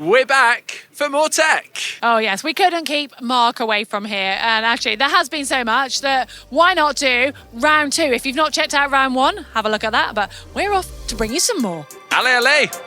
we're back for more tech. Oh yes, we couldn't keep Mark away from here. And actually, there has been so much that why not do round 2? If you've not checked out round 1, have a look at that. But we're off to bring you some more. Allez, allez.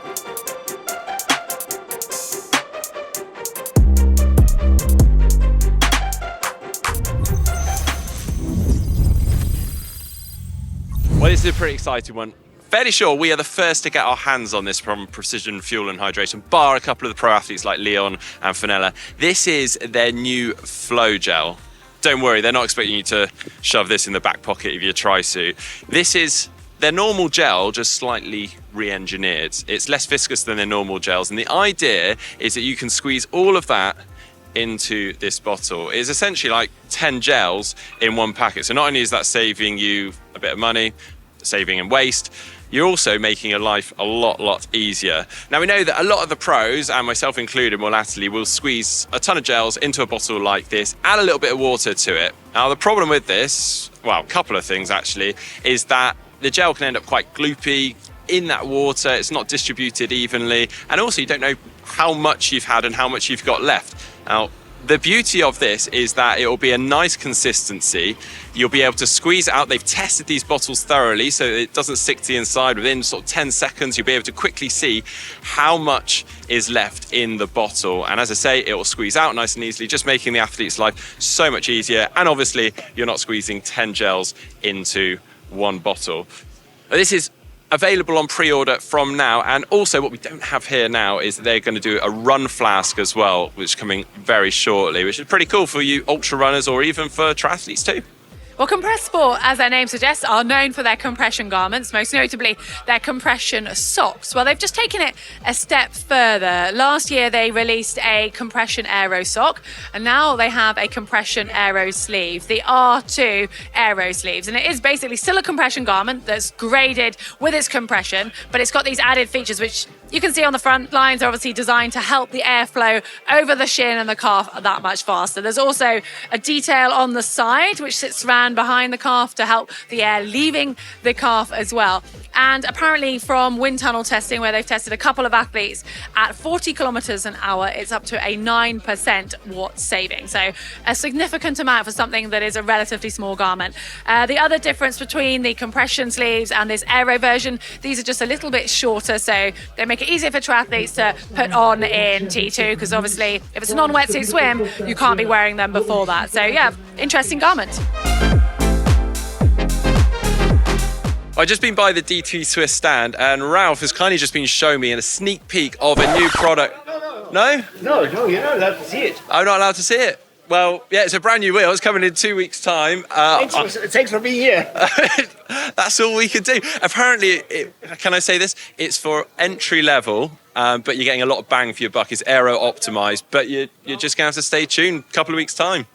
Well, this is a pretty exciting one. Fairly sure we are the first to get our hands on this from Precision Fuel and Hydration, bar a couple of the pro athletes like Leon and Fenella. This is their new Flow Gel. Don't worry, they're not expecting you to shove this in the back pocket of your tri-suit. This is their normal gel, just slightly re-engineered. It's less viscous than their normal gels, and the idea is that you can squeeze all of that into this bottle. It's essentially like 10 gels in one packet. So not only is that saving you a bit of money, saving in waste, you're also making your life a lot easier. Now, we know that a lot of the pros, and myself included more latterly, will squeeze a ton of gels into a bottle like this, add a little bit of water to it. Now, the problem with this, well, a couple of things actually, is that the gel can end up quite gloopy in that water. It's not distributed evenly, and also you don't know how much you've had and how much you've got left. Now, the beauty of this is that it will be a nice consistency. You'll be able to squeeze it out. They've tested these bottles thoroughly, so it doesn't stick to the inside. Within sort of 10 seconds, you'll be able to quickly see how much is left in the bottle. And as I say, it will squeeze out nice and easily, just making the athlete's life so much easier. And obviously, you're not squeezing 10 gels into one bottle. This is available on pre-order from now, and also what we don't have here now is they're going to do a run flask as well, which is coming very shortly, which is pretty cool for you ultra runners or even for triathletes too. Well, Compress Sport, as their name suggests, are known for their compression garments, most notably their compression socks. Well, they've just taken it a step further. Last year, they released a compression aero sock, and now they have a compression aero sleeve, the R2 aero sleeves. And it is basically still a compression garment that's graded with its compression, but it's got these added features, which you can see on the front. Lines are obviously designed to help the airflow over the shin and the calf that much faster. There's also a detail on the side, which sits around behind the calf to help the air leaving the calf as well. And apparently from wind tunnel testing, where they've tested a couple of athletes at 40 kilometers an hour, it's up to a 9% watt saving. So a significant amount for something that is a relatively small garment. The other difference between the compression sleeves and this aero version, these are just a little bit shorter, so they make it easier for triathletes to put on in T2, because obviously if it's a non-wetsuit swim, you can't be wearing them before that. So yeah, interesting garment. I've just been by the DT Swiss stand, and Ralph has kindly just been showing me a sneak peek of a new product. No? No, you're not allowed to see it. I'm not allowed to see it? Well, yeah, it's a brand new wheel. It's coming in 2 weeks' time. Thanks for being here. That's all we can do. Apparently, can I say this? It's for entry level, but you're getting a lot of bang for your buck. It's aero optimized, but you're just going to have to stay tuned a couple of weeks' time.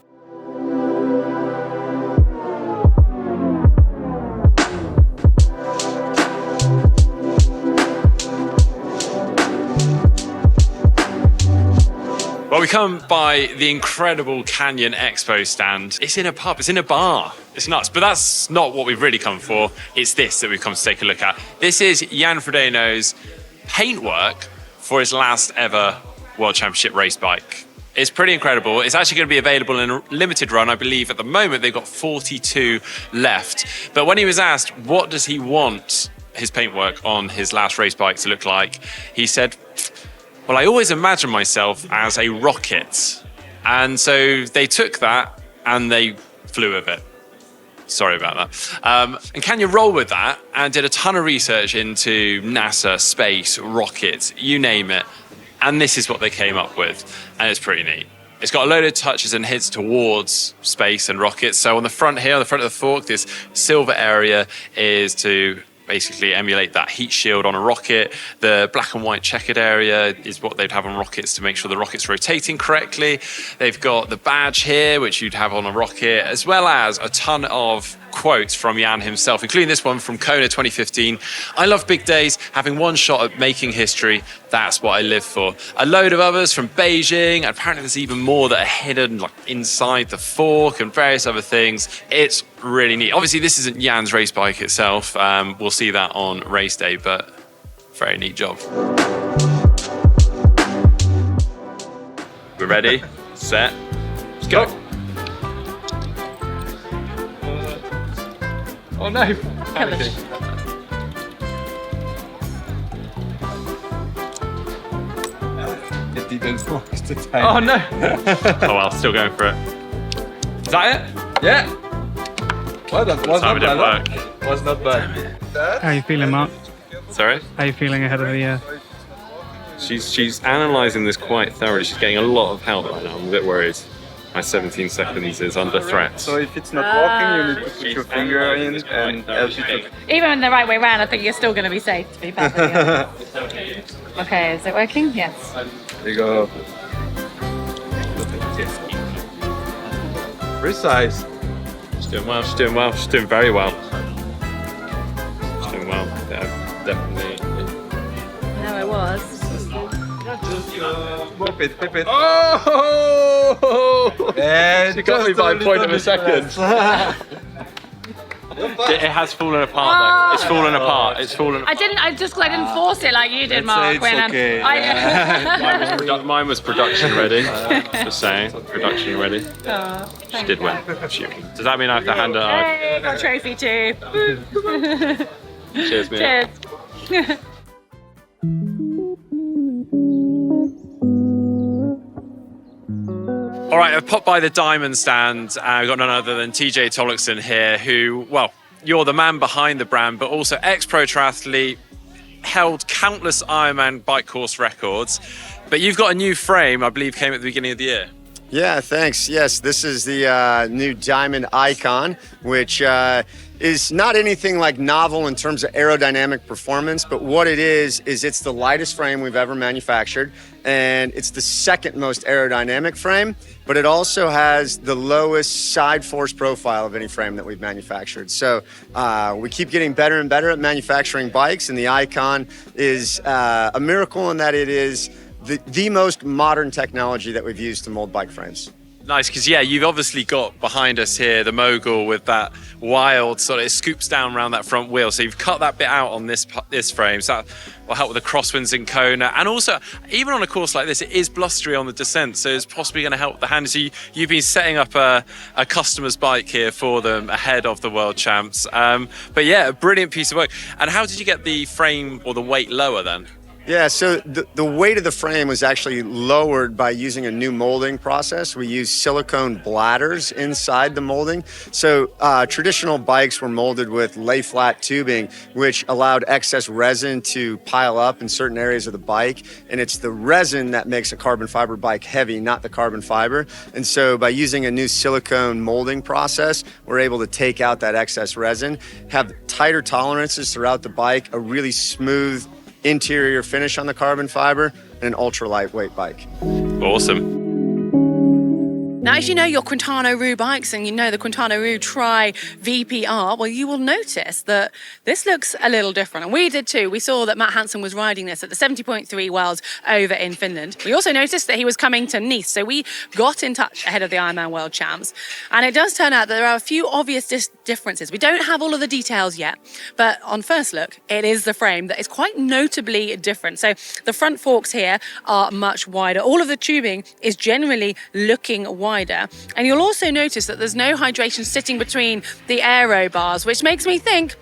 Well, we come by the incredible Canyon Expo stand. It's in a pub, it's in a bar. It's nuts, but that's not what we've really come for. It's this that we've come to take a look at. This is Jan Frodeno's paintwork for his last ever World Championship race bike. It's pretty incredible. It's actually going to be available in a limited run. I believe at the moment they've got 42 left. But when he was asked, what does he want his paintwork on his last race bike to look like, he said, well, I always imagine myself as a rocket. And so they took that and they flew with it. Sorry about that. And can you roll with that? And did a ton of research into NASA, space, rockets, you name it. And this is what they came up with. And it's pretty neat. It's got a load of touches and hints towards space and rockets. So on the front here, on the front of the fork, this silver area is to basically emulate that heat shield on a rocket. The black and white checkered area is what they'd have on rockets to make sure the rocket's rotating correctly. They've got the badge here, which you'd have on a rocket, as well as a ton of quotes from Jan himself, including this one from Kona 2015. I love big days, having one shot at making history. That's what I live for. A load of others from Beijing. Apparently there's even more that are hidden like inside the fork and various other things. It's really neat. Obviously this isn't Jan's race bike itself. We'll see that on race day, but very neat job. We're ready, set, let's go. Oh no! It didn't work the time. Oh no! Oh well, still going for it. Is that it? Yeah! Well, that was Time not it didn't bad. work. Was not bad. How are you feeling, Mark? Sorry? How are you feeling ahead of the... She's analysing this quite thoroughly. She's getting a lot of help right now. I'm a bit worried. My 17 seconds is under threat. So if it's not working, you need to put your finger in and help you to... Even in the right way round, I think you're still going to be safe, to be perfectly honest. Okay, is it working? Yes. There you go. Precise. She's doing well, she's doing well, she's doing very well. She's doing well, yeah, definitely. No, it was. Whip it, whip it. Oh! And She got me by a point of a second. It has fallen apart though. It's fallen apart. It's fallen apart. I just didn't force it like you did, Mark. It's okay. Mine was production ready. Just saying, production ready. She did win. Does that mean I have to hand it out? Hey, got a trophy too. Cheers, mate. Cheers. All right, I've popped by the Diamond stand. I've got none other than TJ Tollickson here, who, well, you're the man behind the brand, but also ex-pro triathlete, held countless Ironman bike course records. But you've got a new frame, I believe, came at the beginning of the year. Yeah, thanks. Yes, this is the new Diamond Icon, which is not anything like novel in terms of aerodynamic performance, but what it is it's the lightest frame we've ever manufactured, and it's the second most aerodynamic frame, but it also has the lowest side force profile of any frame that we've manufactured. So we keep getting better and better at manufacturing bikes, and the Icon is a miracle in that it is the most modern technology that we've used to mold bike frames. Nice, because yeah, you've obviously got behind us here the Mogul with that wild sort of, it scoops down around that front wheel. So you've cut that bit out on this frame. So that will help with the crosswinds in Kona. And also, even on a course like this, it is blustery on the descent. So it's possibly going to help the hand. So you've been setting up a customer's bike here for them ahead of the World Champs. But yeah, a brilliant piece of work. And how did you get the frame or the weight lower then? Yeah, so the weight of the frame was actually lowered by using a new molding process. We use silicone bladders inside the molding. So traditional bikes were molded with lay flat tubing, which allowed excess resin to pile up in certain areas of the bike. And it's the resin that makes a carbon fiber bike heavy, not the carbon fiber. And so by using a new silicone molding process, we're able to take out that excess resin, have tighter tolerances throughout the bike, a really smooth interior finish on the carbon fiber, and an ultra lightweight bike. Awesome. Now, as you know your Quintana Roo bikes and you know the Quintana Roo Tri VPR, well, you will notice that this looks a little different. And we did too. We saw that Matt Hansen was riding this at the 70.3 Worlds over in Finland. We also noticed that he was coming to Nice. So we got in touch ahead of the Ironman World Champs. And it does turn out that there are a few obvious differences. We don't have all of the details yet, but on first look, it is the frame that is quite notably different. So the front forks here are much wider. All of the tubing is generally looking wider. And you'll also notice that there's no hydration sitting between the aero bars, which makes me think,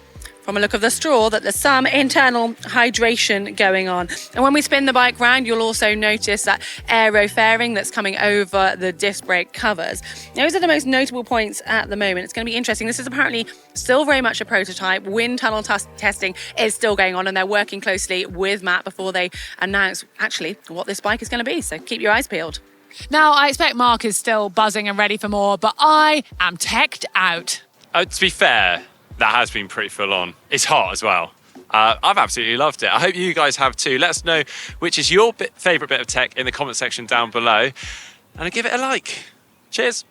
from a look of the straw, that there's some internal hydration going on. And when we spin the bike round, you'll also notice that aero fairing that's coming over the disc brake covers. Those are the most notable points at the moment. It's going to be interesting. This is apparently still very much a prototype. Wind tunnel testing is still going on, and they're working closely with Matt before they announce actually what this bike is going to be. So keep your eyes peeled. Now, I expect Mark is still buzzing and ready for more, but I am teched out. To be fair, that has been pretty full on. It's hot as well. I've absolutely loved it. I hope you guys have too. Let us know which is your favourite bit of tech in the comment section down below, and give it a like. Cheers.